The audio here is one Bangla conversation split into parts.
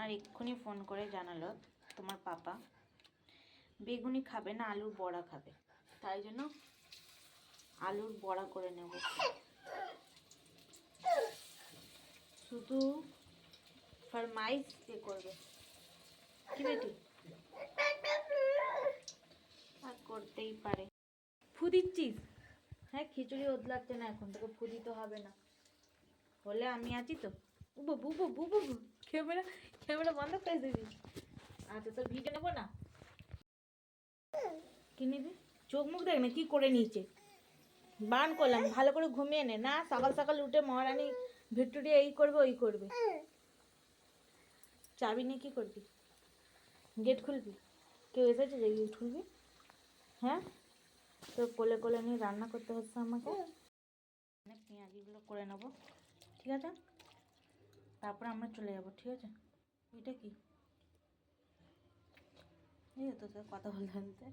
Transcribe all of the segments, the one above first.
আর এক্ষুনি ফোন করে জানালো তোমার পাপা বেগুনি খাবে না, আলুর বড়া খাবে। তাই জন্য আলুর বড়া করে নেব। শুধু ফরমাইশ কে করবে কি বেটি? আর করতেই পারে। ফু দিচ্ছিস? হ্যাঁ, খিচুড়ি ওদলাচ্ছে না, এখন তোকে ফু দিতে হবে না, বলে আমি আছি তো। বুবু বুবু বুবু ক্যামেরা ক্যামেরা বন্ধ করে দিবি। আচ্ছা, তোর ভিডিও নেবো না? কি নিবি? চোখ মুখ দেখ না কি করে নিয়েছে। বান করলাম, ভালো করে ঘুমিয়ে নে। না, সকাল সকাল উঠে মহারানী ভিক্টোরিয়া এই করবে ওই করবে। চাবি নিয়ে কি করবি? গেট খুলবি? কেউ এসেছে যে গেট খুলবি? হ্যাঁ, তো কোলে কোলে নিয়ে রান্না করতে হচ্ছে আমাকে। পেঁয়াজিগুলো করে নেবো, ঠিক আছে? তারপর আমরা চলে যাবো, ঠিক আছে? এটা কি? এই তো তোর কথা বলতে বলতে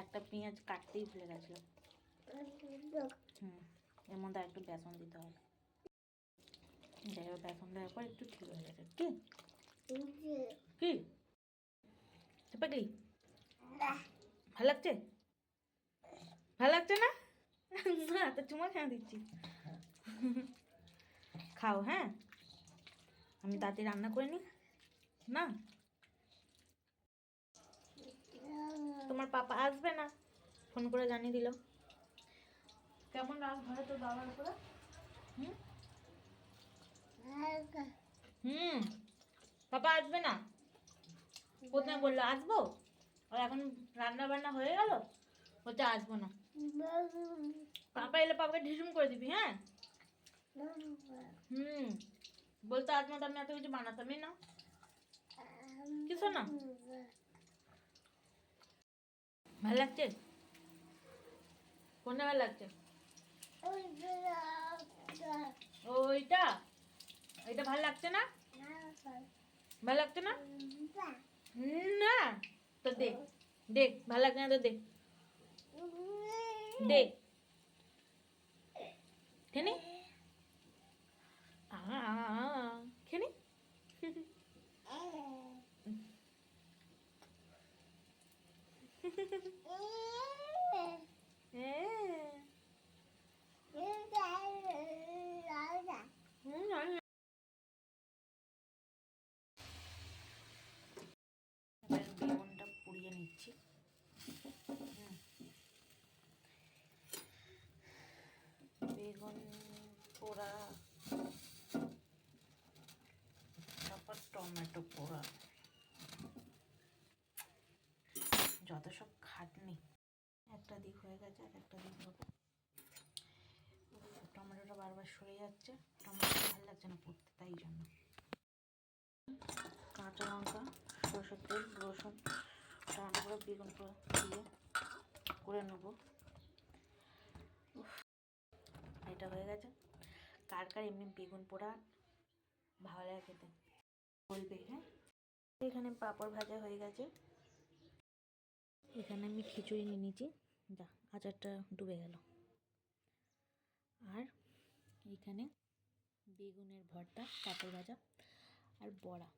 একটা পেঁয়াজ কাটতেই ভুলে গেছিলাম। এর মধ্যে একটু বেসন দিতে হবে। যাই হোক, বেসন দেওয়ার পর একটু ঠিক হয়ে যাবে। কি কি পাগলি, ভালো লাগছে? ভালো লাগছে না? তো চুমা কেন দিচ্ছি? খাও, হ্যাঁ? আমি তাড়াতাড়ি রান্না করে নি না। তোমার পাপা আসবে না, ফোন করে জানিয়ে দিল। কেমন রাগ হয় তোর বাবার উপরে? পাপা আসবে না, কোথায় বললো আসবো, আর এখন রান্না বান্না হয়ে গেল, বলছে আসবো না। পাপা এলে পাপাকে ঢিসুম করে দিবি, হ্যাঁ? বলতে আসবো তো আমি এত কিছু বানাতামই না। কিছু না। ভালো লাগছে? কোনটা ভালো লাগছে? ওইটা ওইটা ভালো লাগছে না? ভালো লাগছে না? না তো দেখ, দেখ ভালো লাগছে না তো দেখ, দেখ খেনি খেনি। বেগুনটা পুড়িয়ে নিচ্ছি। বেগুন পোড়া, তারপর টমেটো পোড়া, যত সব খাটনি। একটা দিক হয়ে গেছে, আর একটা দিক হবে। টমেটোটা বারবার সরে যাচ্ছে, টমেটোটা ভালো লাগছে না পড়তে, তাই জন্য। কাঁচা লঙ্কা, সরষের তেল, রসুন, রান্না করে বেগুন পোড়া দিয়ে করে নেবো। এটা হয়ে গেছে। কার কার এমনি বেগুন পোড়া ভালো লাগে খেতে বলবে, হ্যাঁ? এখানে পাঁপড় ভাজা হয়ে গেছে। এখানে আমি খিচুড়ি নিয়ে নিয়েছি, যা আচারটা ডুবে গেল। আর এখানে বেগুনের ভর্তা, পাঁপড় ভাজা আর বড়া।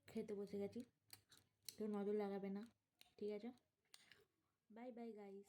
খেতে বসে গেছি, কেউ নজর লাগাবে না, ঠিক আছে? Bye bye guys.